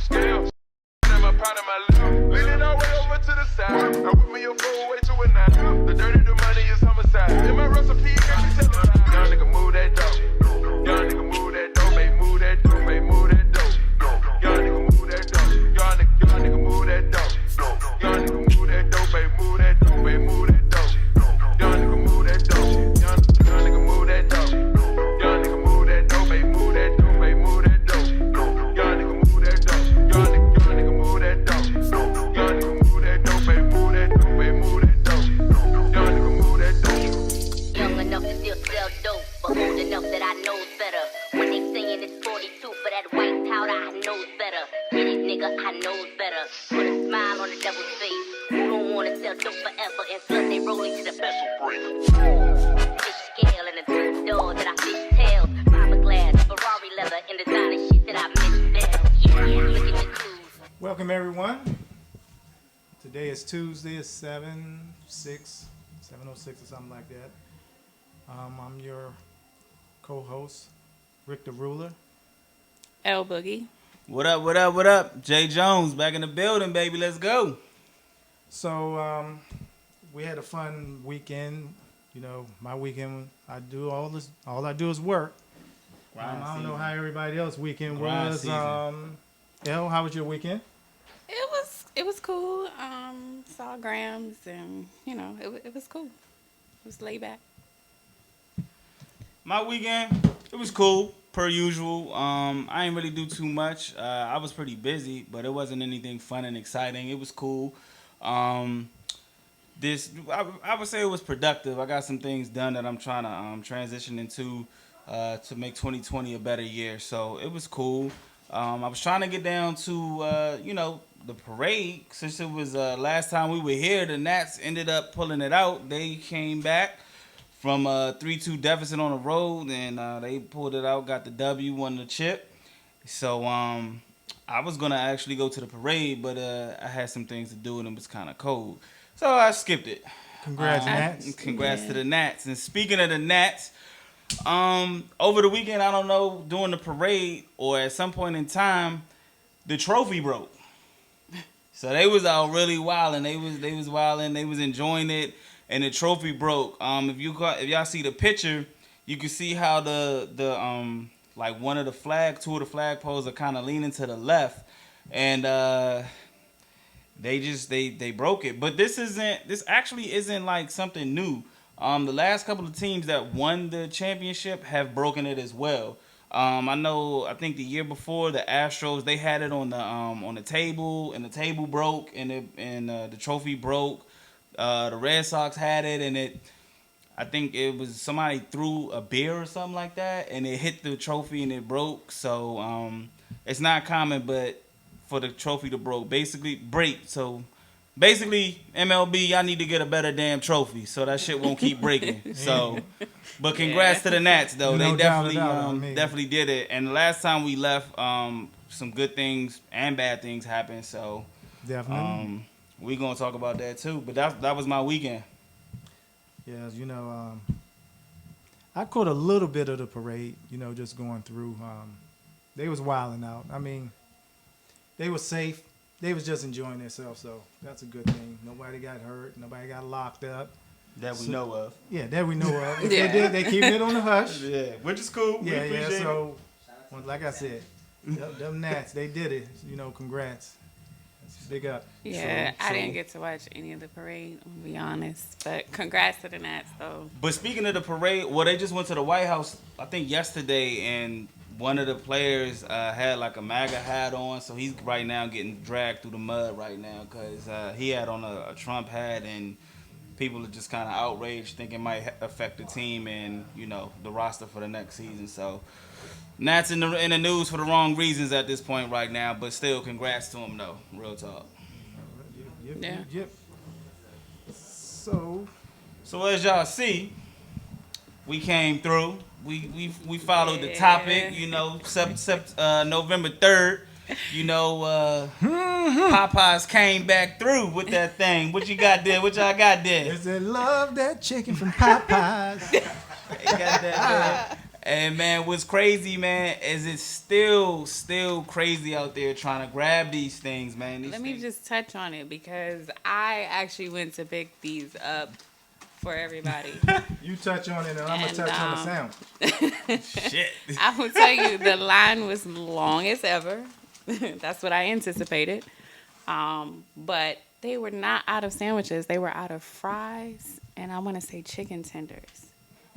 Scale. I'm a part of my love. Leaning all way over to the side. I whip me a full way to a nine. The dirty, the money is homicide. In my recipe, can you tell them? Young nigga move that dope. Young nigga move that dope. Baby move that dope. Baby move that dope. Young nigga move that dope. Young nigga move that dope. Young nigga move that dope. Baby move that dope. Baby move that dope. Young nigga move that dope. Young nigga move that dope. Young nigga move that dope. Baby move that dope. Baby move that dope. Young nigga move that dope. Young nigga move that dope. Young nigga move that dope. Baby move that dope. Baby move that dope. Young nigga move that dope. Young enough to still sell dope, but old enough that I knows better. When they saying it's 42 for that white powder, I knows better. Get it, nigga, I knows better. Put a smile on the devil's face. Who don't wanna sell dope forever and plus they rolling to the vessel break. Fish scale and a two door that I fish tails. Fiberglass, Ferrari leather, and designer shit that I misspell. Yeah, look at the clues. Welcome everyone. Today is Tuesday, it's 7:06 or something like that. I'm your co-host, Rick the Ruler. L Boogie. What up, what up, what up? Jay Jones back in the building, baby. Let's go. So we had a fun weekend. You know, my weekend, I do all I do is work. I don't know how everybody else's weekend was. El, how was your weekend? It was cool. Saw Grams and it was cool. It was laid back. My weekend, it was cool, per usual. I didn't really do too much. I was pretty busy, but it wasn't anything fun and exciting. It was cool. I would say it was productive. I got some things done that I'm trying to transition into to make 2020 a better year. So it was cool. I was trying to get down to the parade. Since it was last time we were here, the Nats ended up pulling it out. They came back from a 3-2 deficit on the road, and they pulled it out, got the W, won the chip. So I was going to actually go to the parade, but I had some things to do, and it was kind of cold. So I skipped it. Congrats, Nats. Congrats to the Nats. And speaking of the Nats, over the weekend, I don't know, during the parade or at some point in time, the trophy broke. So they was out really wilding. They was wilding. They was enjoying it. And the trophy broke. If y'all see the picture, you can see how the like two of the flag poles are kind of leaning to the left, and they broke it. But this actually isn't like something new. The last couple of teams that won the championship have broken it as well. I think the year before the Astros, they had it on the table, and the table broke, and the trophy broke. The Red Sox had it, and I think it was somebody threw a beer or something like that, and it hit the trophy and it broke. So it's not common, but for the trophy to break. So basically, MLB, y'all need to get a better damn trophy so that shit won't keep breaking. So, but congrats to the Nats though. No They doubt definitely did it. And the last time we left, some good things and bad things happened. So Definitely. we gonna talk about that too. But that was my weekend. Yes, I caught a little bit of the parade, just going through. They was wilding out. I mean, they were safe. They was just enjoying themselves, so that's a good thing. Nobody got hurt. Nobody got locked up. That we know of. Yeah, that we know of. If they did, they keeping it on the hush. Yeah, which is cool. We appreciate it. So, like I said, them Nats, they did it. Congrats. That's big up. Yeah, I didn't get to watch any of the parade, to be honest. But congrats to the Nats, though. But speaking of the parade, they just went to the White House, I think yesterday, and one of the players had like a MAGA hat on, so he's right now getting dragged through the mud right now because he had on a Trump hat, and people are just kind of outraged, thinking it might affect the team and the roster for the next season. So Nats in the news for the wrong reasons at this point right now, but still, congrats to him though. Real talk. Yep. So as y'all see, we came through. We followed the topic, November 3rd. Popeyes came back through with that thing. What you got there? What y'all got there? Is it love that chicken from Popeyes? They got that there. And man, what's crazy, man, is it's still crazy out there trying to grab these things, man. These Let me things- just touch on it because I actually went to pick these up for everybody. You touch on it, and I'm gonna And, touch on the sandwich. shit. I will tell you, the line was long as ever. That's what I anticipated. But they were not out of sandwiches. They were out of fries, and I want to say chicken tenders.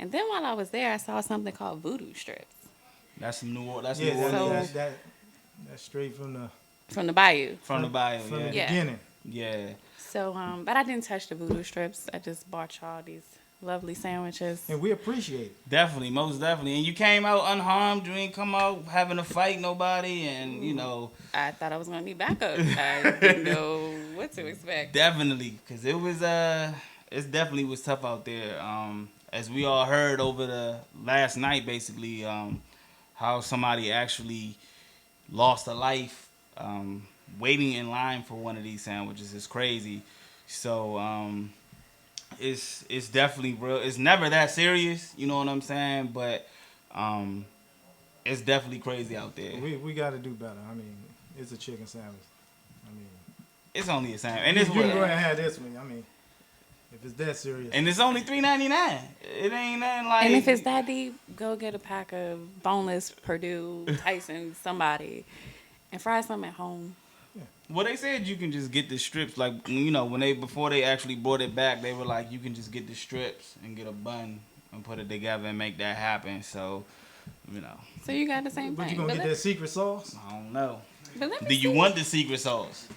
And then while I was there, I saw something called voodoo strips That's some New Orleans. That's Yeah, New Orleans. that's straight from from the bayou. from the bio. from the Yeah. beginning. Yeah. So, but I didn't touch the voodoo strips. I just bought y'all these lovely sandwiches. And we appreciate it. Definitely, most definitely. And you came out unharmed. You ain't come out having to fight nobody, and you know, I thought I was gonna need backup. I didn't know what to expect. definitely, cause it was it definitely was tough out there. As we all heard over the last night, basically, how somebody actually lost a life waiting in line for one of these sandwiches is crazy. So it's definitely real. It's never that serious, you know what I'm saying? But it's definitely crazy out there. We got to do better. I mean, it's a chicken sandwich. I mean, It's only a sandwich, and you it's can go what, ahead and have this one. I mean, if it's that serious. and it's only $3.99. It ain't nothing like. And if it's that deep, go get a pack of boneless Purdue, Tyson, somebody, and fry some at home. Well, they said you can just get the strips, like, you know, before they actually brought it back, they were like, you can just get the strips and get a bun and put it together and make that happen. So, you know, So you got the same But thing. you gonna get that secret sauce? I don't know. But let me Do you see. want the secret sauce?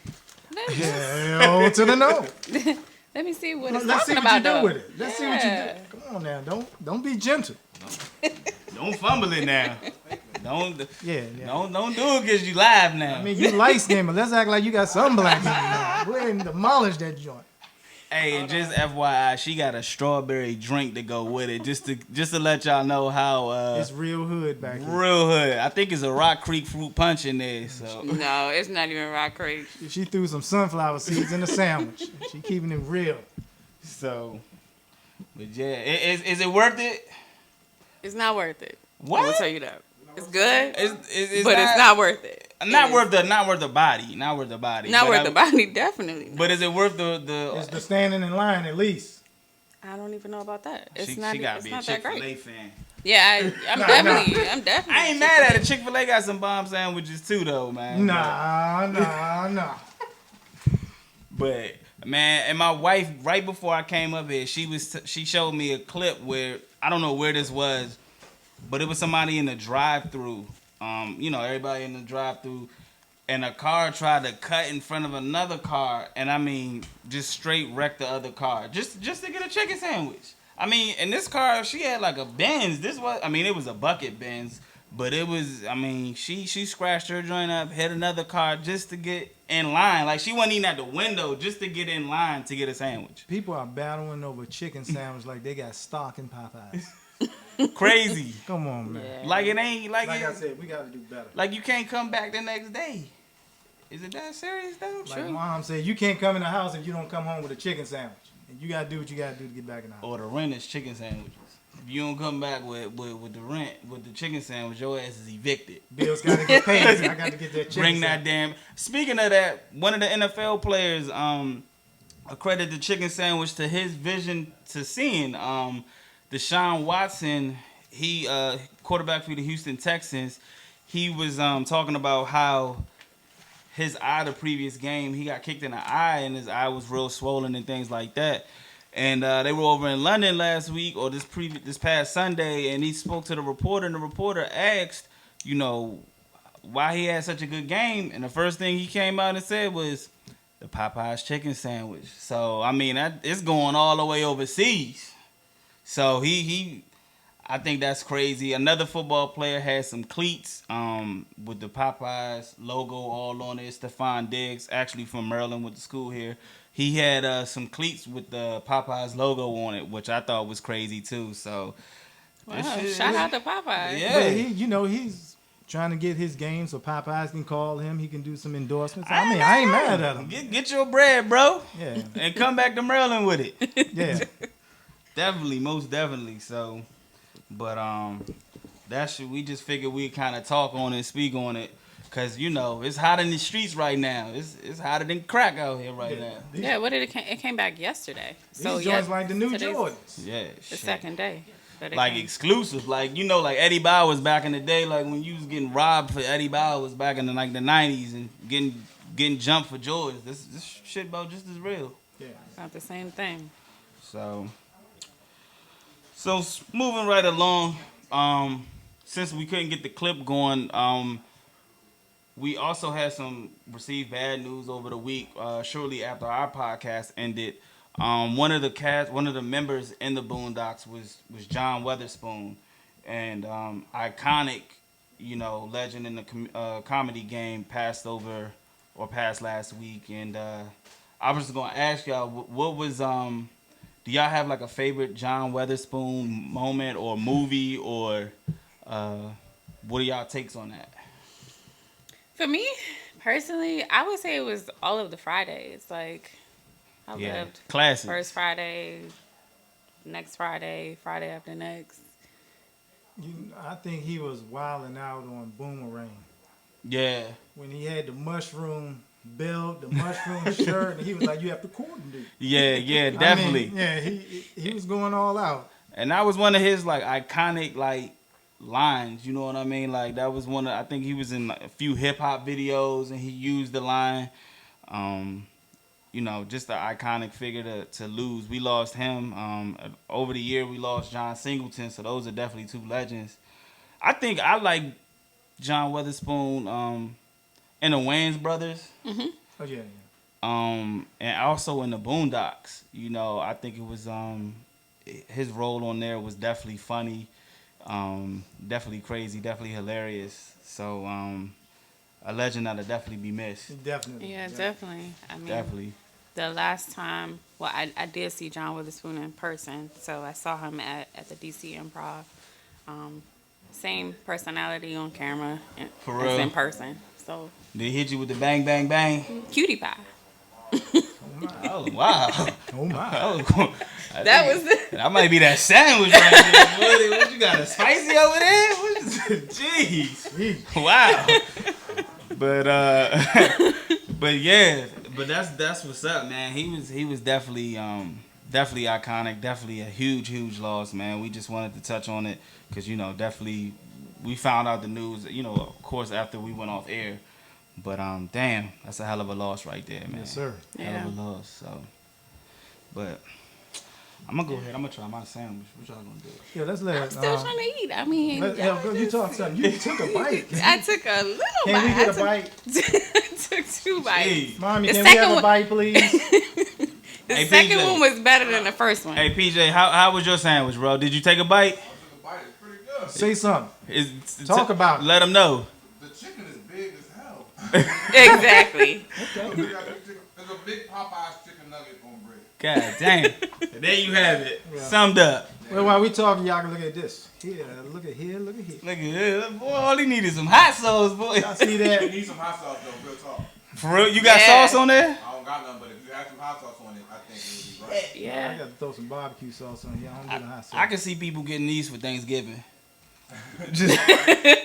Let, Hell to the no. let me see what it's Let's see talking what you about, do though. with it. Let's see what you Yeah. do. Come on now, don't be gentle. Don't fumble it now. Don't Yeah. don't do it because you live now. I mean, you light skinned, but let's act like you got some black in you now. Go ahead and demolish that joint. Hey, and just FYI, she got a strawberry drink to go with it, just to let y'all know how It's real hood back here. real hood. I think it's a Rock Creek fruit punch in there. So No, it's not even Rock Creek. She threw some sunflower seeds in the sandwich. She keeping it real. but yeah, is it worth it? It's not worth it. What? I will tell you that. It's good, It's but it's not worth it. Not It worth the body. Not worth the body. is not But worth the body, definitely. Not. But is it worth It's the standing in line at least. I don't even know about that. It's she not. gotta It's be a not that Chick-fil-A great. fan. Yeah, I'm Nah, definitely. I'm definitely. I ain't mad at it. Chick-fil-A got some bomb sandwiches too, though, man. Nah. But man, and my wife, right before I came up here, she showed me a clip where I don't know where this was, but it was somebody in the drive-through. Everybody in the drive-through, and a car tried to cut in front of another car, and I mean, just straight wrecked the other car, just to get a chicken sandwich. I mean, in this car, she had like a Benz. It was a bucket Benz, but it was, she scratched her joint up, hit another car just to get in line. Like, she wasn't even at the window just to get in line to get a sandwich. People are battling over chicken sandwich like they got stock in Popeyes. Crazy. Come on, man. Yeah. Like, it ain't, Like I said, we got to do better. like you can't come back the next day. Is it that serious, though? Like Mom said, you can't come in the house if you don't come home with a chicken sandwich. And you got to do what you got to do to get back in the house. Or the rent is chicken sandwiches. If you don't come back with the rent, with the chicken sandwich, your ass is evicted. Bills got to get paid. So I got to get that chicken Bring that sandwich. damn. Speaking of that, one of the NFL players accredited the chicken sandwich to his vision to seeing. Deshaun Watson, he quarterback for the Houston Texans, he was talking about how his eye the previous game, he got kicked in the eye and his eye was real swollen and things like that. And they were over in London last week or this past Sunday, and he spoke to the reporter, and the reporter asked, why he had such a good game, and the first thing he came out and said was the Popeyes chicken sandwich. So it's going all the way overseas. So I think that's crazy. Another football player had some cleats with the Popeyes logo all on it. Stephon Diggs, actually from Maryland, went to school here. He had some cleats with the Popeyes logo on it, which I thought was crazy too. So, Wow, shout out to Popeye. Yeah. But he's trying to get his game so Popeyes can call him. He can do some endorsements. I ain't mad at him. Get your bread, bro, Yeah. and come back to Maryland with it. Yeah. Definitely, most definitely. So, but we just figured we'd kind of talk on it and speak on it. Cause it's hot in the streets right now. It's hotter than crack out here right now. Yeah, what did it came back yesterday? These joints like the new today's Jordans. Yeah, The second day. that it like came. exclusive, like like Eddie Bowers back in the day, like when you was getting robbed for Eddie Bowers back in the the '90s and getting jumped for Jordans. This shit about just as real. Yeah. Not the same thing. So moving right along, since we couldn't get the clip going, we also had received bad news over the week. Shortly after our podcast ended, one of the members in the Boondocks was John Weatherspoon, and iconic, legend in the comedy game passed last week, and I was just gonna ask y'all, what was do y'all have like a favorite John Weatherspoon moment or movie, or what are y'all takes on that? For me, personally, I would say it was all of the Fridays. Like, I loved classic. First Friday, next Friday, Friday after next. I think he was wilding out on Boomerang. Yeah. When he had the mushroom belt, the mushroom shirt, and he was like, "You have to coordinate." Yeah, definitely. I mean, he was going all out. And that was one of his like iconic like lines, you know what I mean? Like that was I think he was in like, a few hip hop videos and he used the line. Just an iconic figure to lose. We lost him. Over the year we lost John Singleton, so those are definitely two legends. I think I like John Weatherspoon in the Wayans Brothers. Mm-hmm. Oh yeah. And also in the Boondocks. I think it was his role on there was definitely funny. Definitely crazy, definitely hilarious. So, a legend that'll definitely be missed. Definitely. Yeah, definitely. I mean, Definitely. The last time, I did see John Witherspoon in person, so I saw him at the DC Improv. Same personality on camera For as real? in person. So Did he hit you with the bang, bang, bang? cutie pie. Oh, wow. Oh my. Oh, That was it. that might be that sandwich right there. What you got, a spicy over there? Jeez. Wow. But yeah, but that's what's up, man. He was definitely iconic, definitely a huge loss, man. We just wanted to touch on it because definitely we found out the news, of course after we went off air. But damn, that's a hell of a loss right there, man. Yes, sir. Hell of a loss. So, but I'm gonna go ahead. I'm gonna try my sandwich. What y'all gonna do? Yeah, let's let. I'm still trying to eat. I mean, you talk something. You took a bite. I took a little bite. Can we get a bite? I took 2 bites. Hey, Mommy, The can we second have a one- bite, please? The Hey, second PJ. one was better than the first one. hey PJ, how was your sandwich, bro? Did you take a bite? The bite is pretty good. Say something. Talk about it. Let them know. The chicken is big as hell. Exactly. There's a big Popeyes chicken nugget on bread. God damn. There you have it. Yeah. Summed up. Well, while we talking, y'all can look at this. Here, look at here, look at here. Look at this. Boy, all he need is some hot sauce, boy. Y'all see You that? need some hot sauce though, real talk. For real? You got Yeah. sauce on there? I don't got none, but if you have some hot sauce on it, I think it would be right. I Yeah. got to throw some barbecue sauce on here. I don't do the hot sauce. I can see people getting these for Thanksgiving. just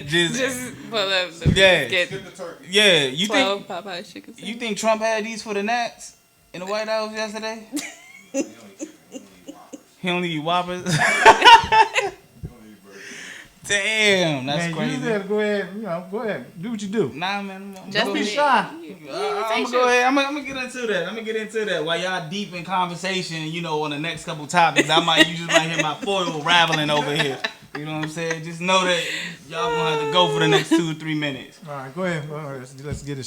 Just full of the Yeah. get Skip the turkey. yeah. You 12 think Popeyes chicken you sandwich. think Trump had these for the Nats in the White House yesterday? You don't need chicken. You don't need Whoppers. He only eat Whoppers. You don't need burgers. Damn, that's Man, crazy. you better go ahead. Go ahead. Do what you do. Nah, man. Just Don't be me. shy. I'm gonna go ahead. I'm gonna get into that. While y'all deep in conversation, on the next couple topics, you just might hear my foil raveling over here. You know what I'm saying? Just know that y'all gonna have to go for the next 2 or 3 minutes. All right, go ahead. All right, let's get it.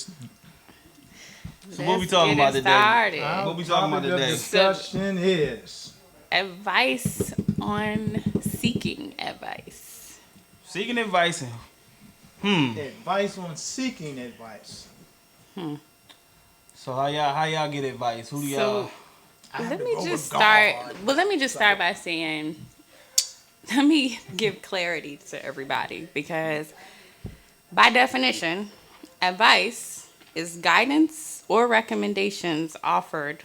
So what we Let's talking get about it today? started. What we talking about Topic of today? discussion is Advice on seeking advice. Seeking advice. advice on seeking advice. So how y'all get advice? Who do y'all? So I have let to me go just with start. God. Well, let me just start by saying, let me give clarity to everybody because, by definition, advice is guidance or recommendations offered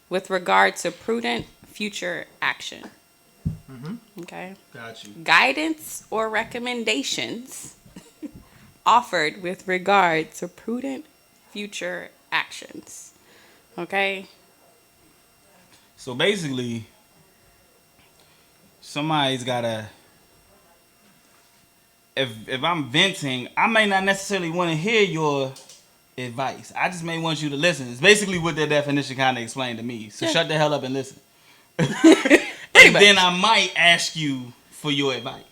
with regard to prudent future action. Okay. Okay. Got you. Guidance or recommendations offered with regard to prudent future actions. Okay. So basically, somebody's gotta. If I'm venting, I may not necessarily want to hear your advice. I just may want you to listen. It's basically what that definition kind of explained to me. So shut the hell up and listen. And then I might ask you for your advice.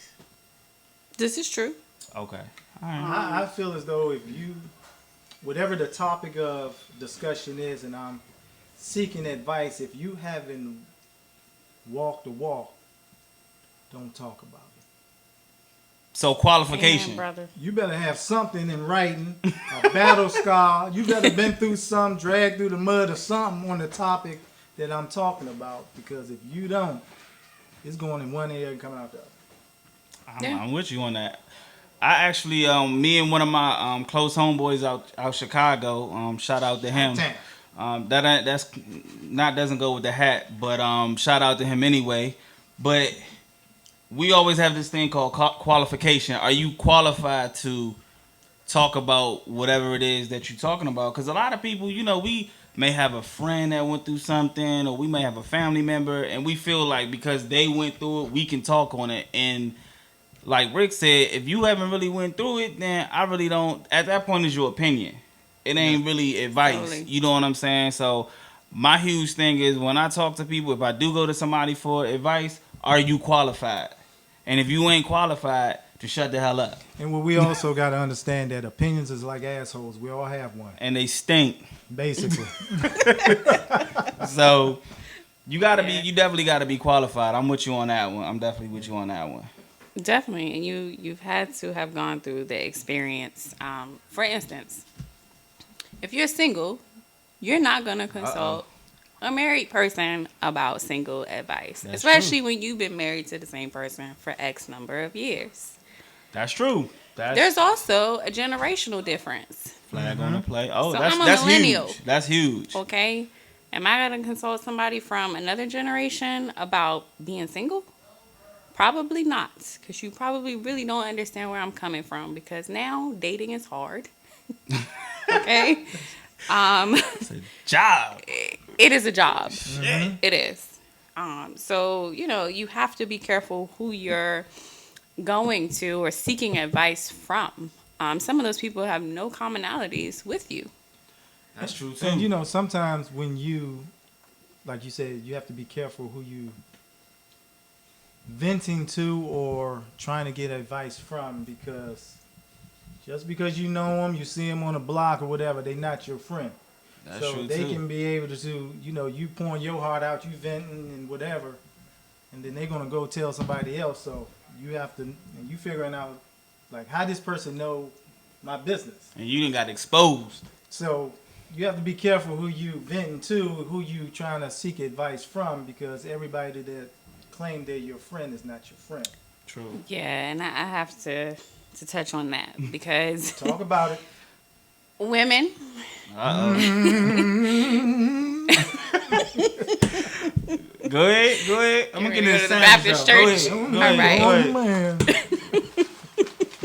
This is true. Okay. All right. I feel as though if you, whatever the topic of discussion is, and I'm seeking advice, if you haven't walked the walk, don't talk about it. So qualification. Amen, brother. You better have something in writing, a battle scar. You better been through some, dragged through the mud or something on the topic that I'm talking about. Because if you don't, it's going in one ear and coming out the other. I'm with you on that. I actually, me and one of my close homeboys out Chicago, shout out to him. That doesn't go with the hat, but shout out to him anyway. But we always have this thing called qualification. Are you qualified to talk about whatever it is that you're talking about? Because a lot of people, we may have a friend that went through something, or we may have a family member, and we feel like because they went through it, we can talk on it. And like Rick said, if you haven't really went through it, then I really don't. At that point, is your opinion. It ain't really advice. Totally. You know what I'm saying? So my huge thing is when I talk to people, if I do go to somebody for advice, are you qualified? And if you ain't qualified, to shut the hell up. And what we also got to understand that opinions is like assholes. We all have one. And they stink. Basically. So you definitely gotta be qualified. I'm with you on that one. I'm definitely with you on that one. Definitely, and you've had to have gone through the experience. For instance, if you're single, you're not gonna consult a married person about single advice, That's especially when you've been married to the same person for X number of years. That's true. There's also a generational difference. Flag on the play. Oh, So that's I'm a that's millennial. huge. That's huge. Okay, am I gonna consult somebody from another generation about being single? Probably not, because you probably really don't understand where I'm coming from, because now dating is hard. Okay? It's a job. It is a job. Shit. It is. So, you have to be careful who you're going to or seeking advice from. Some of those people have no commonalities with you. That's true too. And sometimes when you, like you said, you have to be careful who you venting to or trying to get advice from, because just because you know them, you see them on a block or whatever, they're not your friend. That's so true they too. can be able to, you pouring your heart out, you venting and whatever, and then they're gonna go tell somebody else. So you have to, and you figuring out like how this person know my business. And you done got exposed. So you have to be careful who you venting to, who you trying to seek advice from, because everybody that claim they're your friend is not your friend. True. Yeah, and I have to touch on that, because Talk about it. women, Uh-oh. Go ahead. I'm gonna ready get to this go to the Baptist church? Go All ahead. right. Go Oh ahead. man.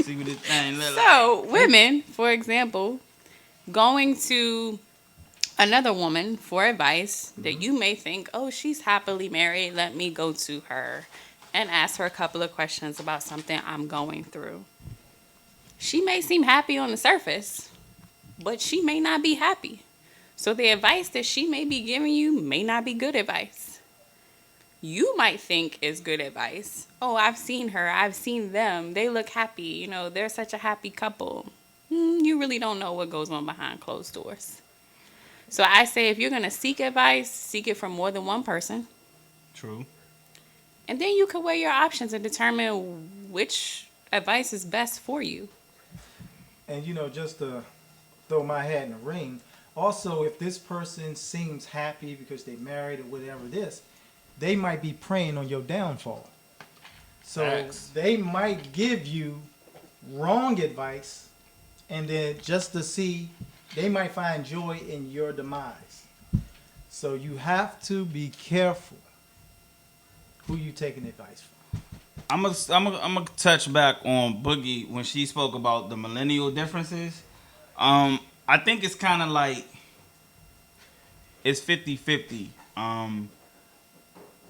See what this thing look like. so women, for example, going to another woman for advice that you may think, oh, she's happily married, let me go to her and ask her a couple of questions about something I'm going through. She may seem happy on the surface, but she may not be happy. So the advice that she may be giving you may not be good advice. You might think is good advice. Oh, I've seen her, I've seen them, they look happy, they're such a happy couple. You really don't know what goes on behind closed doors. So I say if you're going to seek advice, seek it from more than one person. True. And then you can weigh your options and determine which advice is best for you. And just to throw my hat in the ring, also if this person seems happy because they married or whatever they might be preying on your downfall. So Facts. they might give you wrong advice, and then just to see, they might find joy in your demise. So you have to be careful who you taking advice from. I'm gonna touch back on Boogie when she spoke about the millennial differences. I think it's kind of like it's 50-50.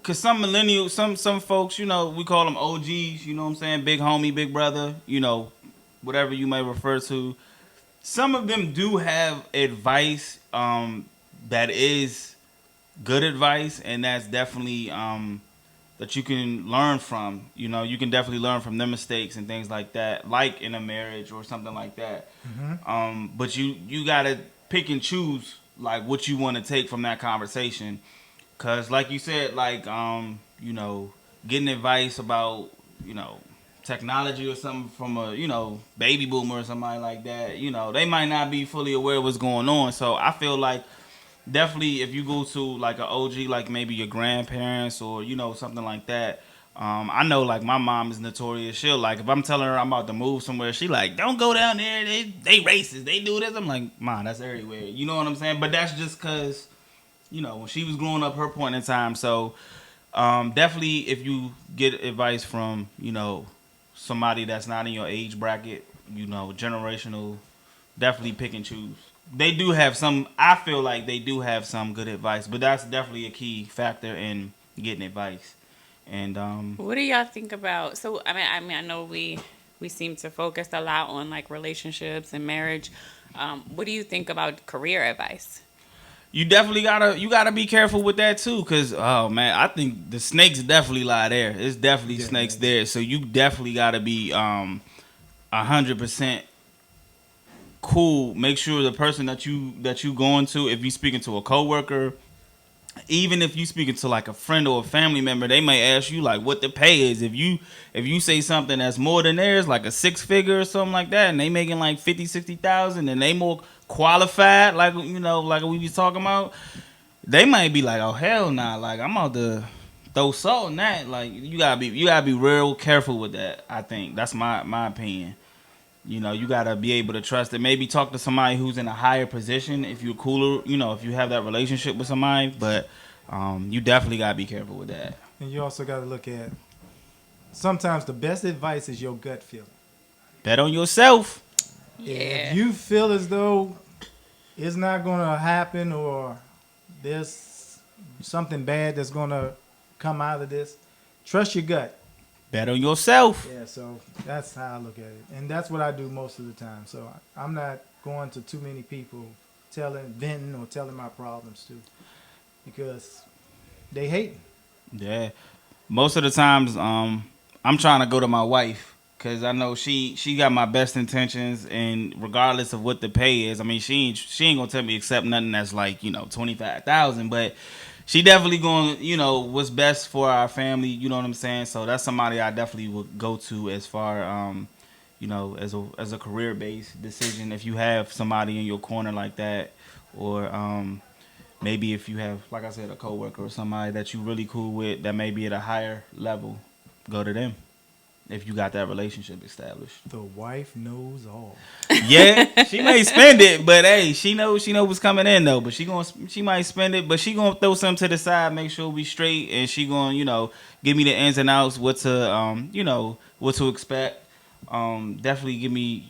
Cause some millennials, some folks, you know, we call them OGs. You know what I'm saying? Big homie, big brother. You know, whatever you may refer to. Some of them do have advice that is good advice, and that's definitely that you can learn from. You know, you can definitely learn from their mistakes and things like that, like in a marriage or something like that. But you gotta pick and choose like what you want to take from that conversation, cause like you said, like you know, getting advice about technology or something from a baby boomer or somebody like that, they might not be fully aware of what's going on. So I feel like definitely if you go to like an OG, like maybe your grandparents or something like that. I know like my mom is notorious. She'll like if I'm telling her I'm about to move somewhere, she like don't go down there. They racist. They do this. I'm like, Mom, that's everywhere. You know what I'm saying? But that's just cause when she was growing up, her point in time. So definitely if you get advice from somebody that's not in your age bracket, generational, definitely pick and choose. They do have some. I feel like they do have some good advice, but that's definitely a key factor in getting advice. And what do y'all think about? So I mean, I know we seem to focus a lot on like relationships and marriage. What do you think about career advice? You definitely gotta be careful with that too, cause oh man, I think the snakes definitely lie there. It's definitely snakes there, so you definitely gotta be 100% cool. Make sure the person that you going to, if you speaking to a coworker, even if you speaking to like a friend or a family member, they may ask you like what the pay is. If you say something that's more than theirs, like a 6-figure or something like that, and they making like 50,000-60,000, and they more qualified, like like we was talking about, they might be like, oh hell nah, like I'm out to throw salt in that. Like you gotta be real careful with that. I think that's my opinion. You gotta be able to trust it. Maybe talk to somebody who's in a higher position if you're cooler, if you have that relationship with somebody. But you definitely gotta be careful with that. And you also gotta look at sometimes the best advice is your gut feeling. Bet on yourself. Yeah. If you feel as though it's not gonna happen or there's something bad that's gonna come out of this, trust your gut. Bet on yourself. Yeah, so that's how I look at it. And that's what I do most of the time. So I'm not going to too many people venting or telling my problems to, because they hate me. Yeah. Most of the times, I'm trying to go to my wife because I know she got my best intentions, and regardless of what the pay is, I mean, she ain't gonna tell me accept nothing that's like 25,000, but she definitely going, what's best for our family. You know what I'm saying? So that's somebody I definitely would go to as far, as a career based decision. If you have somebody in your corner like that, or maybe if you have, like I said, a coworker or somebody that you really cool with that may be at a higher level, go to them. If you got that relationship established. The wife knows all. Yeah, she may spend it, but hey, she knows what's coming in though. But she might spend it, but she gonna throw something to the side, make sure we straight, and she gonna give me the ins and outs, what to what to expect. Definitely give me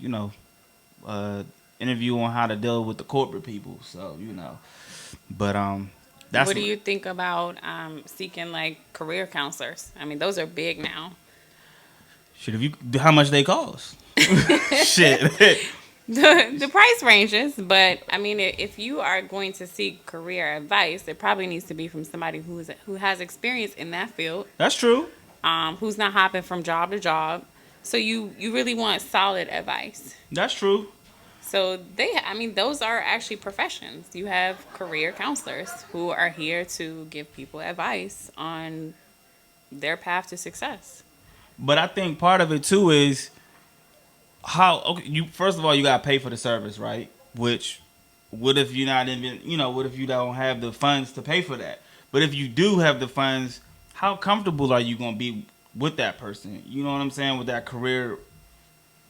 interview on how to deal with the corporate people. So but that's what do you think about seeking like career counselors? I mean, those are big now. Shit, how much they cost? Shit. The price ranges, but I mean, if you are going to seek career advice, it probably needs to be from somebody who has experience in that field. That's true. Who's not hopping from job to job. So you really want solid advice. That's true. So those are actually professions. You have career counselors who are here to give people advice on their path to success. But I think part of it too is first of all you gotta pay for the service, right? Which, what if you're not even, what if you don't have the funds to pay for that? But if you do have the funds, how comfortable are you gonna be with that person? You know what I'm saying? With that career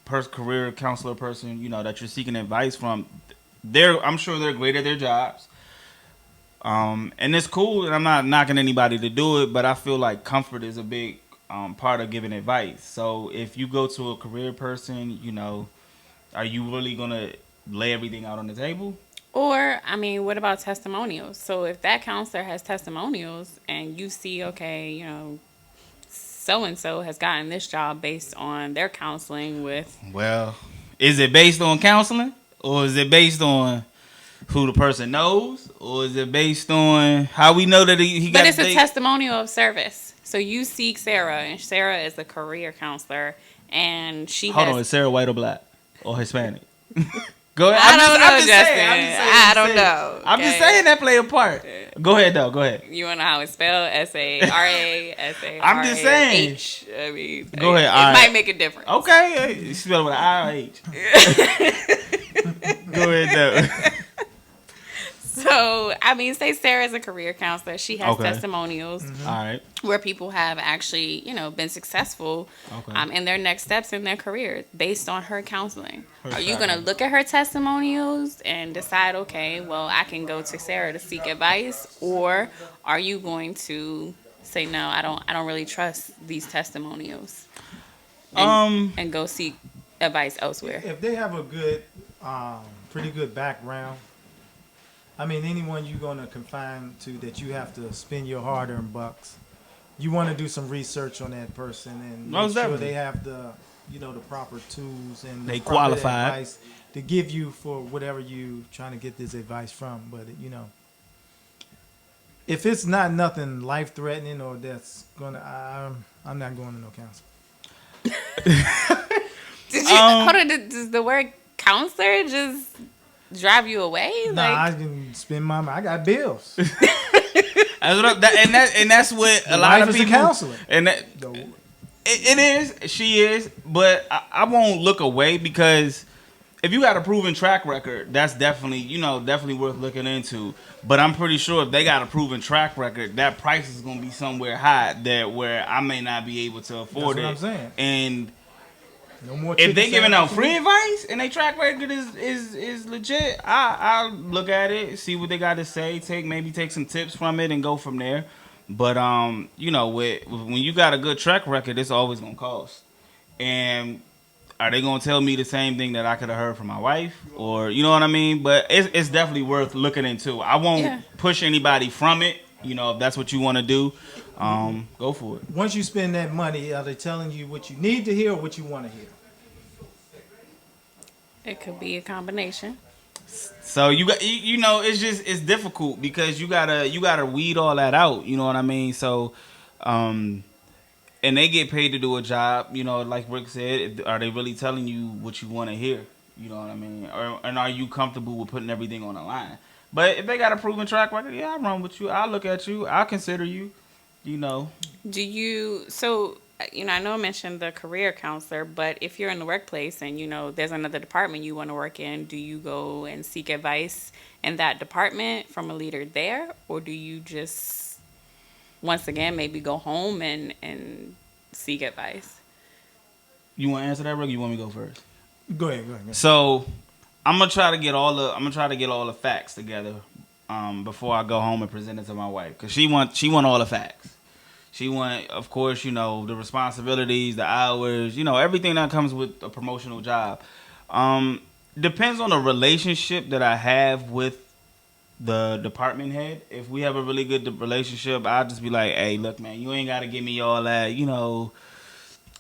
counselor person, that you're seeking advice from. I'm sure they're great at their jobs. And it's cool, and I'm not knocking anybody to do it, but I feel like comfort is a big part of giving advice. So if you go to a career person, you know, are you really gonna lay everything out on the table? Or, I mean, what about testimonials? So if that counselor has testimonials and you see, okay, you know, so and so has gotten this job based on their counseling with. Well, is it based on counseling, or is it based on who the person knows, or is it based on how we know that he got? But it's a testimonial of service. So you seek Sarah, and Sarah is a career counselor, and she Hold has. on, is Sarah white or black or Hispanic? Go ahead. I don't know, I'm just Justin. saying, I don't know. I'm just okay? saying that play a part. Go ahead, though. Go ahead. You want to know how it's spelled? S-A-R-A, S-A-R-A-H. I'm just saying. I mean, Go ahead. It All right. might make a difference. Okay, you spell it with an I or H. Go ahead, though. So, I mean, say Sarah's a career counselor. She has Okay. testimonials All right. where people have actually, you know, been successful Okay. in their next steps in their career based on her counseling. Her Are you going to look at her testimonials and decide, okay, well, I can go to Sarah to seek advice, or are you going to say, no, I don't really trust these testimonials, and go seek advice elsewhere? If they have a good, pretty good background, I mean, anyone you're going to confine to that you have to spend your hard-earned bucks, you want to do some research on that person and make Most sure definitely. they have the, you know, the proper tools and They the proper qualified. advice to give you for whatever you trying to get this advice from. But, you know, if it's not nothing life-threatening or that's going to, I'm not going to no counselor. Did you, hold on, does the word counselor just drive you away? Nah, I can spend my money. I got bills. And that's what a lot Life of is a people. counselor. And that, it is. She is. But I won't look away, because if you got a proven track record, that's definitely worth looking into. But I'm pretty sure if they got a proven track record, that price is going to be somewhere high where I may not be able to afford That's what it. I'm saying. And No more if they chicken giving out sandwiches. free advice and they track record is legit, I'll look at it, see what they got to say, take some tips from it and go from there. But you know, when you got a good track record, it's always gonna cost. And are they gonna tell me the same thing that I could have heard from my wife, or you know what I mean? But it's definitely worth looking into. I won't push anybody from it. You know, if that's what you want to do, go for it. Once you spend that money, are they telling you what you need to hear or what you want to hear? It could be a combination. So you know, it's difficult because you gotta weed all that out. You know what I mean? So, and they get paid to do a job. You know, like Rick said, are they really telling you what you want to hear? You know what I mean? And are you comfortable with putting everything on the line? But if they got a proven track record, yeah, I'll run with you. I'll look at you. I'll consider you. You know. You know, I know I mentioned the career counselor, but if you're in the workplace and, you know, there's another department you want to work in, do you go and seek advice in that department from a leader there? Or do you just, once again, maybe go home and seek advice? You want to answer that, Rick? Or you want me to go first? Go ahead. So I'm gonna try to get all the facts together before I go home and present it to my wife, because she want all the facts. She want, of course, you know, the responsibilities, the hours, you know, everything that comes with a promotional job. Depends on the relationship that I have with the department head. If we have a really good relationship, I'll just be like, hey, look, man, you ain't got to give me all that, you know,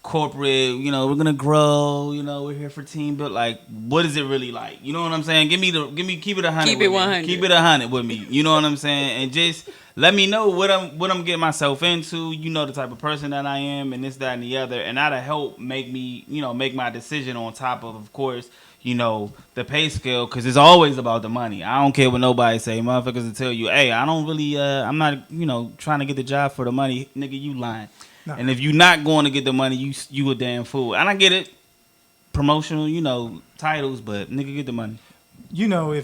corporate, you know, we're going to grow, you know, we're here for team, but like, what is it really like? You know what I'm saying? Keep it 100. Keep it 100. Keep it 100 with me. You know what I'm saying? And just let me know what I'm getting myself into. You know, the type of person that I am, and this, that, and the other, and that'll help make my decision on top of course, you know, the pay scale, because it's always about the money. I don't care what nobody say. Motherfuckers will tell you, hey, I don't really, I'm not, you know, trying to get the job for the money. Nigga, you lying. No. And if you're not going to get the money, you a damn fool. And I get it, promotional, you know, titles, but nigga, get the money. You know,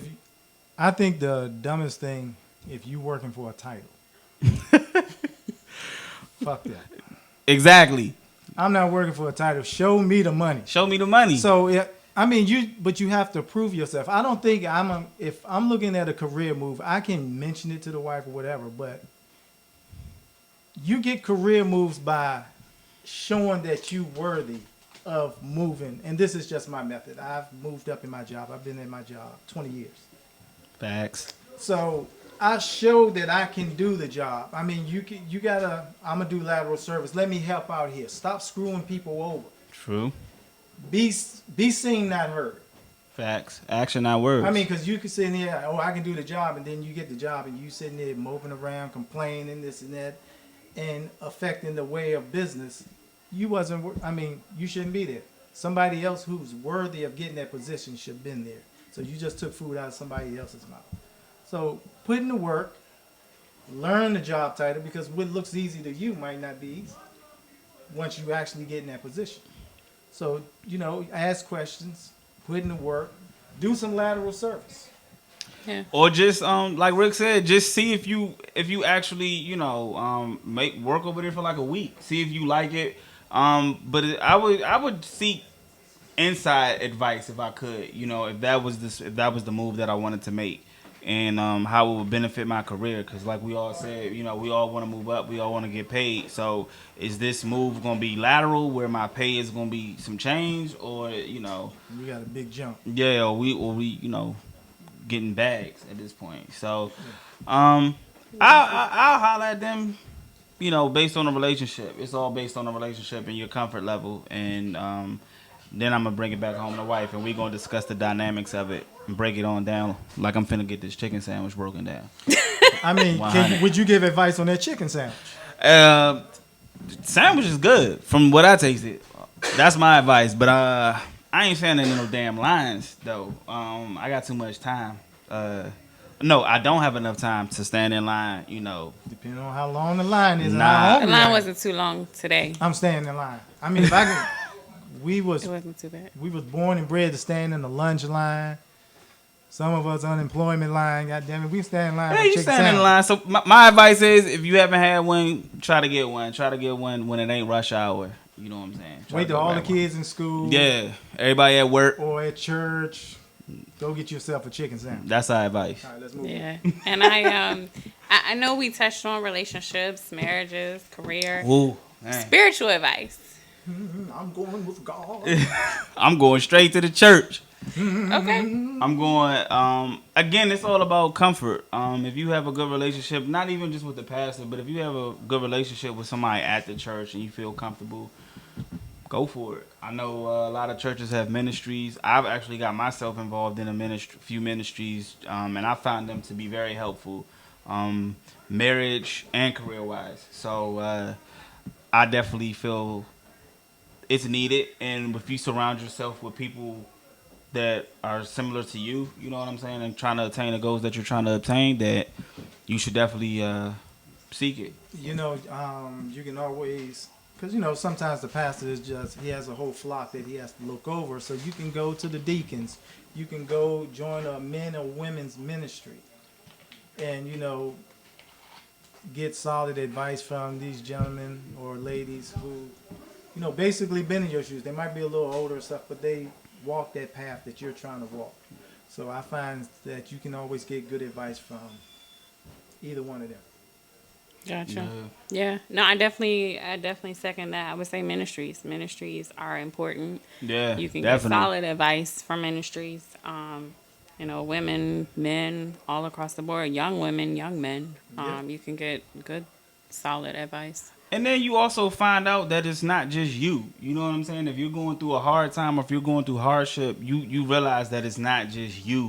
I think the dumbest thing, if you working for a title, fuck that. Exactly. I'm not working for a title. Show me the money. Show me the money. So I mean, but you have to prove yourself. I don't think if I'm looking at a career move, I can mention it to the wife or whatever, but you get career moves by showing that you worthy of moving. And this is just my method. I've moved up in my job. I've been in my job 20 years. Facts. So I showed that I can do the job. I mean, you gotta. I'm gonna do lateral service. Let me help out here. Stop screwing people over. True. Be seen, not heard. Facts. Action, not words. I mean, because you can sit in here, oh, I can do the job, and then you get the job, and you sitting there moping around, complaining, this and that, and affecting the way of business. You wasn't. I mean, you shouldn't be there. Somebody else who's worthy of getting that position should have been there. So you just took food out of somebody else's mouth. So put in the work, learn the job title, because what looks easy to you might not be easy once you actually get in that position. So, ask questions, put in the work, do some lateral service. Yeah. Or just like Rick said, just see if you actually make work over there for like a week. See if you like it. But I would seek inside advice if I could. If that was the move that I wanted to make, and how it would benefit my career. Because like we all said, we all want to move up. We all want to get paid. So is this move going to be lateral where my pay is going to be some change, or We got a big jump. yeah, or we getting bags at this point. So I'll holler at them, based on the relationship. It's all based on the relationship and your comfort level. And then I'm going to bring it back home to wife, and we're going to discuss the dynamics of it and break it on down like I'm finna get this chicken sandwich broken down. I mean, would you give advice on that chicken sandwich? Sandwich is good from what I tasted. That's my advice. But I ain't saying no damn lines, though. I got too much time. No, I don't have enough time to stand in line, Depending on how long the line is. Nah. The line wasn't too long today. I'm staying in line. I mean, if I can, It wasn't too bad. we was born and bred to stand in the lunch line. Some of us unemployment line. God damn it, we stand in line. Yeah, for you chicken stand in sandwich. line. So my advice is, if you haven't had one, try to get one. Try to get one when it ain't rush hour. You know what I'm saying? Try Wait to till go all the grab one. kids in school. Yeah, everybody at work. Or at church. Go get yourself a chicken sandwich. That's our advice. All right, let's move on. Yeah. And I know we touched on relationships, marriages, career, Ooh, man. spiritual advice. I'm going with God. I'm going straight to the church. Okay. I'm going. Again, it's all about comfort. If you have a good relationship, not even just with the pastor, but if you have a good relationship with somebody at the church and you feel comfortable, go for it. I know a lot of churches have ministries. I've actually got myself involved in few ministries, and I found them to be very helpful, marriage and career-wise. So I definitely feel it's needed, and if you surround yourself with people that are similar to you, you know what I'm saying, and trying to attain the goals that you're trying to obtain, that you should definitely seek it. You can always, because, sometimes the pastor is he has a whole flock that he has to look over. So you can go to the deacons. You can go join a men or women's ministry and, get solid advice from these gentlemen or ladies who, basically been in your shoes. They might be a little older and stuff, but they walk that path that you're trying to walk. So I find that you can always get good advice from either one of them. Gotcha. Yeah. No, I definitely second that. I would say ministries. Ministries are important. Yeah, You can definitely. get solid advice from ministries. Women, men, all across the board. Young women, young men. You can get good, solid advice. And then you also find out that it's not just you. You know what I'm saying? If you're going through a hard time or if you're going through hardship, you realize that it's not just you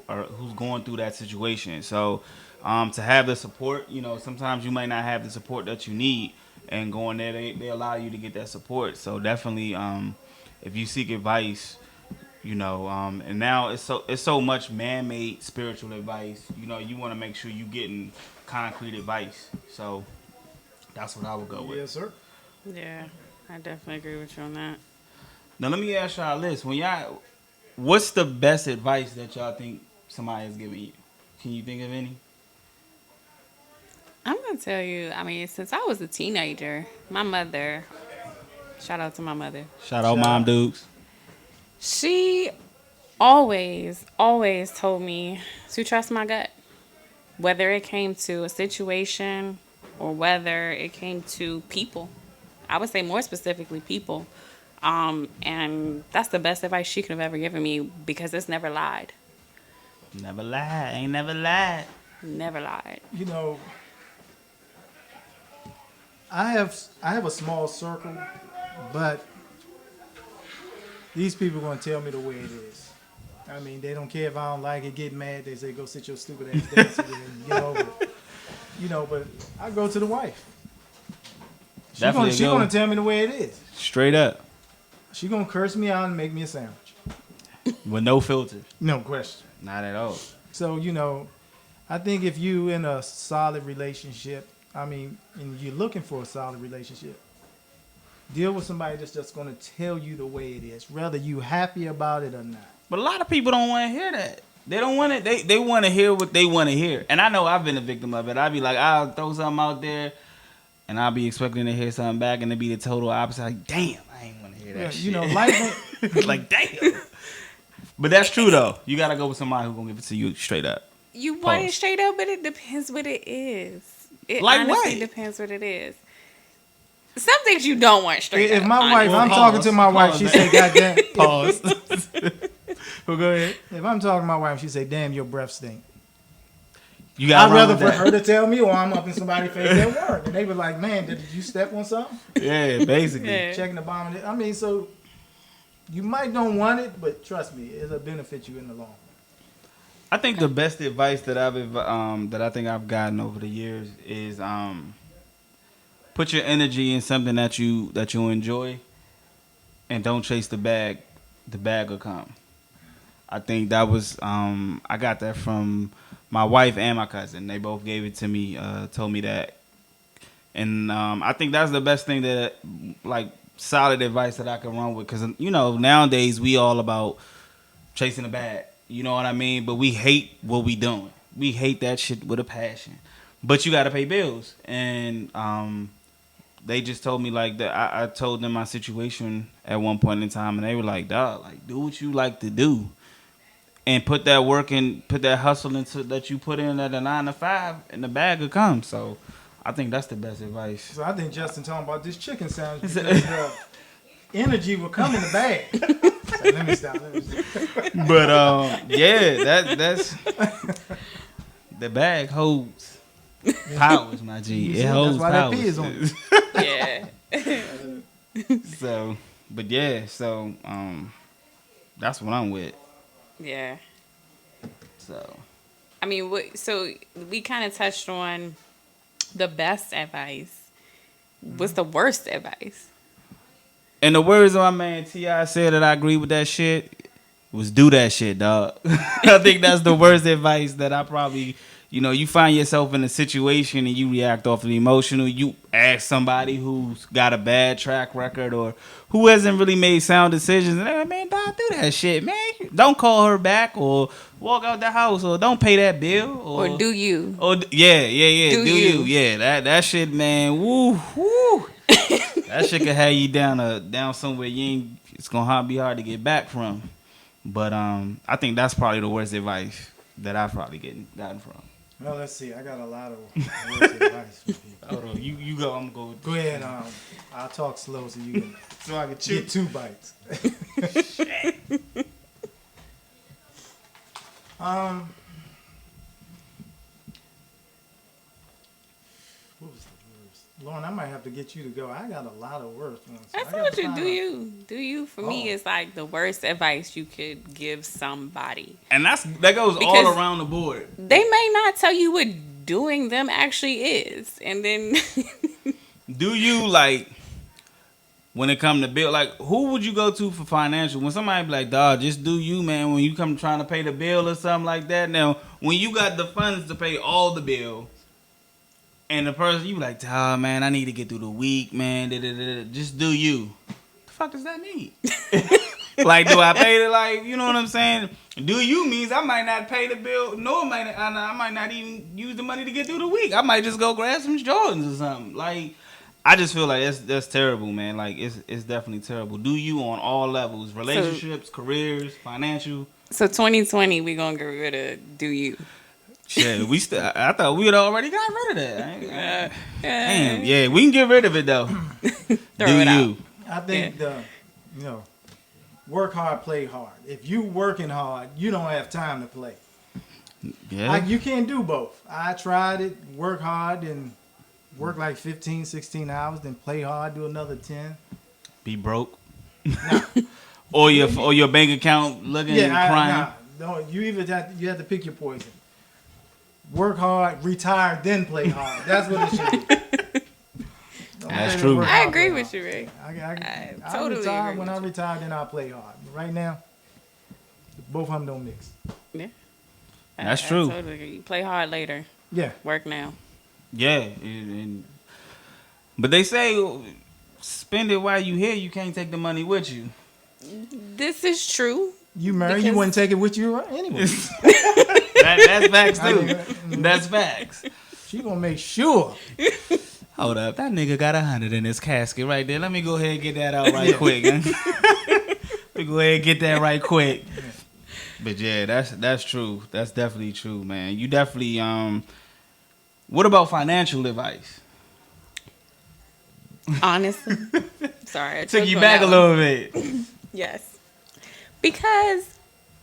who's going through that situation. So to have the support, sometimes you might not have the support that you need, and going there, they allow you to get that support. So definitely, if you seek advice, and now it's so much man-made spiritual advice. You want to make sure you're getting concrete advice. So that's what I would go with. Yes, sir. Yeah, I definitely agree with you on that. Now let me ask y'all this: what's the best advice that y'all think somebody has given you? Can you think of any? I'm going to tell you, since I was a teenager, my mother, shout out to my mother. Shout out Mom Dukes. She always told me to trust my gut. Whether it came to a situation or whether it came to people. I would say more specifically people. And that's the best advice she could have ever given me because it's never lied. Never lied. Ain't never lied. Never lied. You know, I have a small circle, but these people are gonna tell me the way it is. I mean, they don't care if I don't like it, get mad. They say, go sit your stupid ass down somewhere and get over it. You know, but I go to the wife. She gonna tell me the way it is. Straight up. She gonna curse me out and make me a sandwich. With no filter. No question. Not at all. So, you know, I think if you in a solid relationship, I mean, and you're looking for a solid relationship, deal with somebody that's just going to tell you the way it is, whether you happy about it or not. But a lot of people don't want to hear that. They don't want it. They want to hear what they want to hear. And I know I've been a victim of it. I'll be like, I'll throw something out there, and I'll be expecting to hear something back, and it'll be the total opposite. Like, damn, I ain't want to hear that shit. You know, life like, damn. But that's true, though. You got to go with somebody who's going to give it to you straight up. You want it straight up, but it depends what it is. It like honestly what? depends what it is. Some things you don't want straight up. If my wife, I'm talking to my wife, she say, goddamn. Pause. Well, go ahead. If I'm talking to my wife, she say, damn, your breath stink. I'd I'd rather for her to tell me, or I'm up in somebody's face at work. And they were like, man, did you step on something? Yeah, basically. Yeah. Checking the bomb. I mean, so you might don't want it, but trust me, it'll benefit you in the long run. I think the best advice that I think I've gotten over the years is put your energy in something that you enjoy, and don't chase the bag. The bag will come. I think that was I got that from my wife and my cousin. They both gave it to me, told me that, and I think that's the best thing that like solid advice that I can run with, because you know nowadays we all about chasing the bag. You know what I mean? But we hate what we doing. We hate that shit with a passion. But you got to pay bills. And they just told me like that. I told them my situation at one point in time, and they were like, dog, like do what you like to do. And put that work and put that hustle into that you put in at a 9 to 5, and the bag will come. So I think that's the best advice. So I think Justin talking about this chicken sandwich because energy will come in the bag. So let me stop. But yeah, that's the bag holds powers, my G. It holds that's why powers. that P is on. Yeah. So, but yeah, so that's what I'm with. Yeah. So, I mean, so we kind of touched on the best advice. What's the worst advice? in the words of my man T.I. said that I agree with that shit, was do that shit, dog. I think that's the worst advice that I probably, you find yourself in a situation and you react off the emotional. You ask somebody who's got a bad track record or who hasn't really made sound decisions, and they're like, man, dog, do that shit, man. Don't call her back or walk out the house or don't pay that bill. Or do you. Or, yeah. Do you. Yeah, that shit, man, woo. That shit could have you down somewhere it's gonna be hard to get back from. But I think that's probably the worst advice that I've probably gotten from. Well, let's see. I got a lot of words of advice for people. Hold on, you go. I'm going. Go ahead. I'll talk slow so you can So I can chew. get 2 bites. What was the worst? Lauren, I might have to get you to go. I got a lot of worst ones. I told you, do you for me is like the worst advice you could give somebody. And that goes Because all around the board. They may not tell you what doing them actually is. And then Do you like when it come to bill? Like, who would you go to for financial? When somebody be like, dawg, just do you, man. When you come trying to pay the bill or something like that. Now, when you got the funds to pay all the bills, and the person, you be like, dawg, man, I need to get through the week, man. Just do you. The fuck does that mean? Like, do I pay the, like, you know what I'm saying? Do you means I might not pay the bill. No, I might not even use the money to get through the week. I might just go grab some Jordans or something. Like, I just feel like that's terrible, man. Like, it's definitely terrible. Do you on all levels. Relationships, careers, financial. So 2020, we gonna get rid of do you. Shit, I thought we had already got rid of that. Damn, yeah, we can get rid of it though. Throw it out. I think work hard, play hard. If you working hard, you don't have time to play. Yeah. You can't do both. I tried it, work hard and work like 15, 16 hours, then play hard, do another 10. Be broke. or your bank account looking and crying. No, you have to pick your poison. Work hard, retire, then play hard. That's what it should be. That's true. I agree with you, Ray. I totally retire. agree When I with you. retire, then I'll play hard. But right now, both of them don't mix. Yeah. That's true. I totally agree. You play hard later. Yeah. Work now. Yeah, but they say spend it while you here. You can't take the money with you. This is true. You married, you Because- wouldn't take it with you anyway. That's facts too. That's facts. She gonna make sure. Hold up, that nigga got 100 in his casket right there. Let me go ahead and get that out right quick. Let me go ahead and get that right quick. But yeah, that's true. That's definitely true, man. You definitely What about financial advice? Honestly. Sorry. I Took you on back that a one. little bit. Yes. Because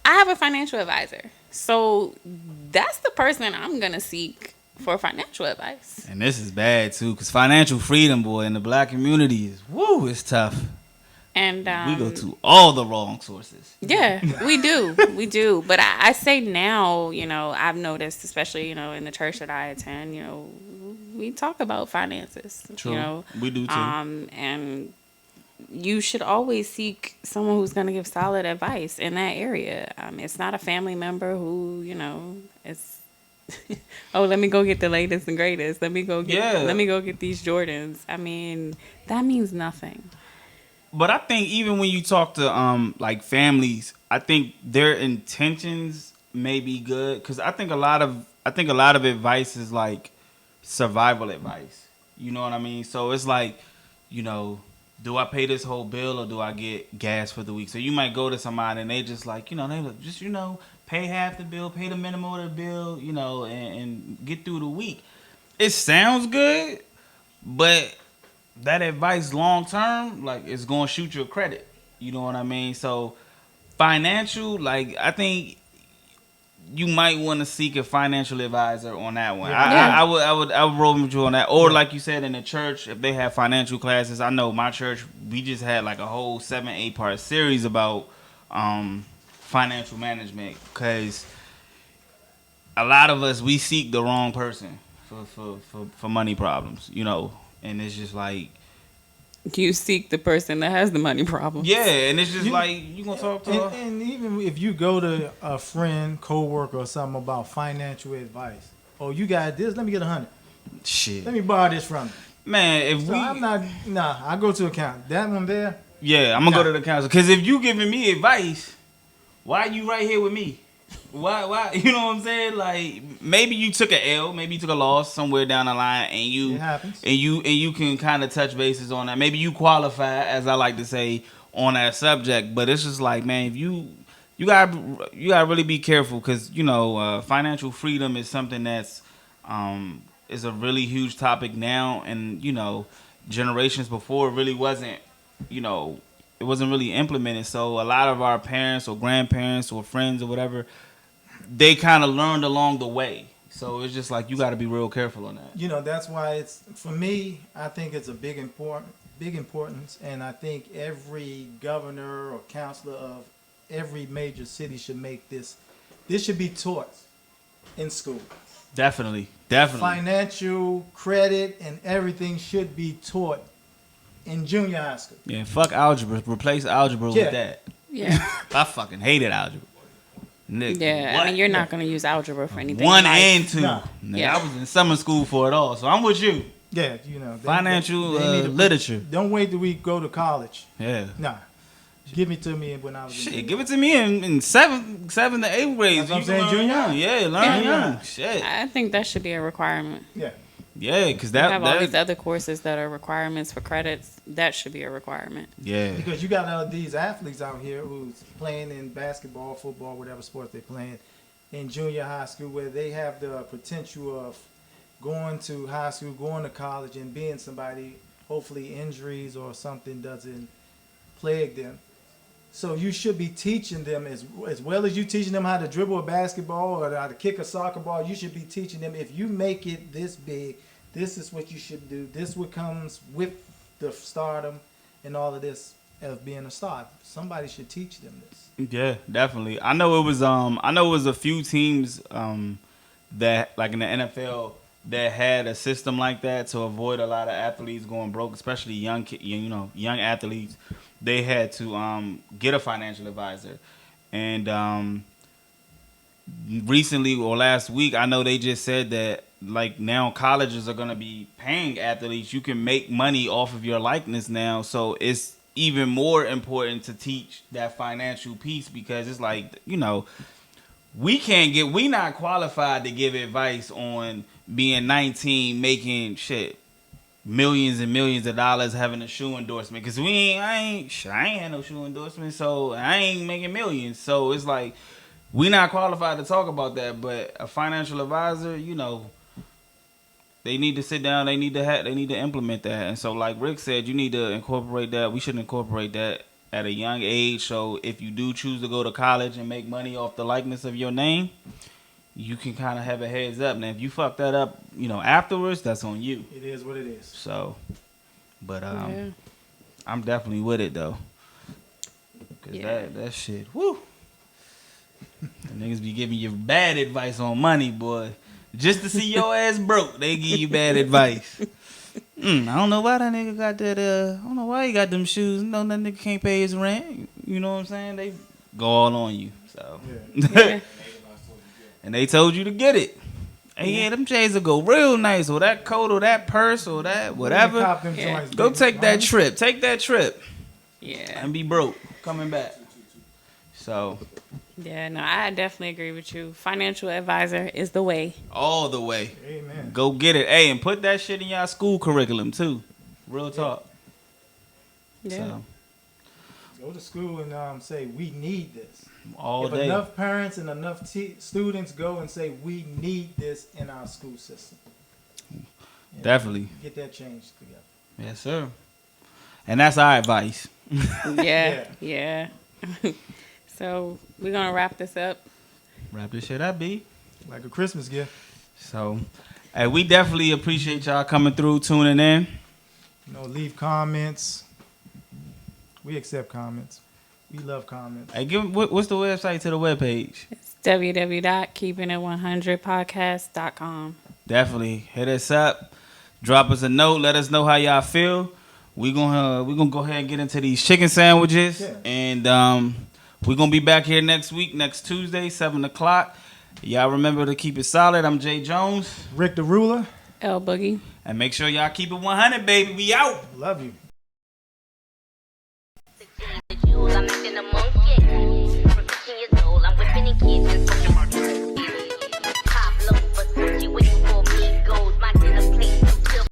I have a financial advisor. So that's the person I'm going to seek for financial advice. And this is bad too, because financial freedom, boy, in the black community is it's tough. And We go to all the wrong sources. yeah, we do. We do. But I say now, I've noticed, especially, in the church that I attend, we talk about finances. True. We do too. And you should always seek someone who's going to give solid advice in that area. It's not a family member who, it's, oh, let me go get the latest and greatest. Let me go get these Jordans. I mean, that means nothing. But I think even when you talk to like families, I think their intentions may be good, because I think a lot of advice is like survival advice. You know what I mean? So it's like, do I pay this whole bill or do I get gas for the week? So you might go to somebody and they just like, pay half the bill, pay the minimum of the bill, and get through the week. It sounds good, but that advice long term, like, it's gonna shoot your credit. You know what I mean? So financial, like, I think you might want to seek a financial advisor on that one. Yeah. I would roll with you on that. Or like you said, in the church, if they have financial classes, I know my church, we just had like a whole 7-8 part series about financial management, because a lot of us, we seek the wrong person for money problems, and it's just like, You seek the person that has the money problem. yeah, and it's just like, you gonna talk to her? And even if you go to a friend, coworker, or something about financial advice, oh, you got this, let me get 100. Shit, Let me borrow this from you. man. So I'm not. I go to account. That one there. Yeah, I'm gonna go to the council, because if you giving me advice, why you right here with me? Why? You know what I'm saying? Like, maybe you took an L, maybe you took a loss somewhere down the line, and It happens. you can kind of touch bases on that. Maybe you qualify, as I like to say, on that subject. But it's just like, man, if you gotta really be careful, because financial freedom is something that's is a really huge topic now, and generations before really wasn't, it wasn't really implemented. So a lot of our parents or grandparents or friends or whatever, they kind of learned along the way. So it's just like, you got to be real careful on that. That's why it's, for me, I think it's a big importance, and I think every governor or counselor of every major city should make this should be taught in school. Definitely. Financial, credit, and everything should be taught in junior high school. Yeah, fuck algebra. Replace algebra with that. Yeah. I fucking hated algebra. Nigga, Yeah. what? I mean, you're not going to use algebra for anything. 1 in life. and 2. Nah. Nigga, Yeah. I was in summer school for it all, so I'm with you. Yeah, Financial they need to literature. Don't wait till we go to college. Yeah. Nah, give it to me when I was in Shit, give it to me in 7th to 8th grade. That's what I'm You saying, learn junior young. high. Yeah, learn Yeah. young. Shit. I think that should be a requirement. Yeah. Yeah, because We have all that these other courses that are requirements for credits. That should be a requirement. yeah. Because you got these athletes out here who's playing in basketball, football, whatever sport they're playing, in junior high school where they have the potential of going to high school, going to college, and being somebody. Hopefully injuries or something doesn't plague them. So you should be teaching them as well as you teaching them how to dribble a basketball or how to kick a soccer ball. You should be teaching them, if you make it this big, this is what you should do. This what comes with the stardom and all of this of being a star. Somebody should teach them this. Yeah, definitely. I know it was a few teams that, like in the NFL, that had a system like that to avoid a lot of athletes going broke, especially young athletes. They had to get a financial advisor. And recently or last week, I know they just said that like now colleges are going to be paying athletes. You can make money off of your likeness now. So it's even more important to teach that financial piece, because it's like, we not qualified to give advice on being 19, making millions and millions of dollars, having a shoe endorsement. Cause I ain't had no shoe endorsement, so I ain't making millions. So it's like, we not qualified to talk about that. But a financial advisor, they need to sit down. They need to implement that. And so, like Rick said, you need to incorporate that. We should incorporate that at a young age. So if you do choose to go to college and make money off the likeness of your name, you can kind of have a heads up. Now, if you fuck that up, afterwards, that's on you. It is what it is. So, but I'm definitely with it though, cause that shit, woo. The niggas be giving you bad advice on money, boy. Just to see your ass broke, they give you bad advice. I don't know why that nigga got that. I don't know why he got them shoes. No, that nigga can't pay his rent. You know what I'm saying? They go all on you. So, Yeah. and they told you to get it. Hey, yeah, them J's will go real nice, or that coat, or that purse, or that whatever. Yeah. Go take that trip. Take that trip. Yeah. And be broke coming back. So. Yeah, no, I definitely agree with you. Financial advisor is the way. All the way. Amen. Go get it. Hey, and put that shit in y'all school curriculum too. Real talk. Yeah. So, Go to school and say, we need this. all If day. enough parents and enough students go and say, we need this in our school system. Definitely. Get that changed together. Yes, sir. And that's our advice. Yeah. So we're going to wrap this up. Wrap this shit up, B. Like a Christmas gift. So, hey, we definitely appreciate y'all coming through, tuning in. Leave comments. We accept comments. We love comments. Hey, what's the website to the webpage? It's www.keepinit100podcast.com. Definitely hit us up. Drop us a note. Let us know how y'all feel. We're gonna go ahead and get into these chicken sandwiches. Yeah. And we're gonna be back here next week, next Tuesday, 7 o'clock. Y'all remember to keep it solid. I'm Jay Jones. Rick the Ruler. L Boogie. And make sure y'all keep it 100, baby. We out. Love you. The jewel, I'm acting amongst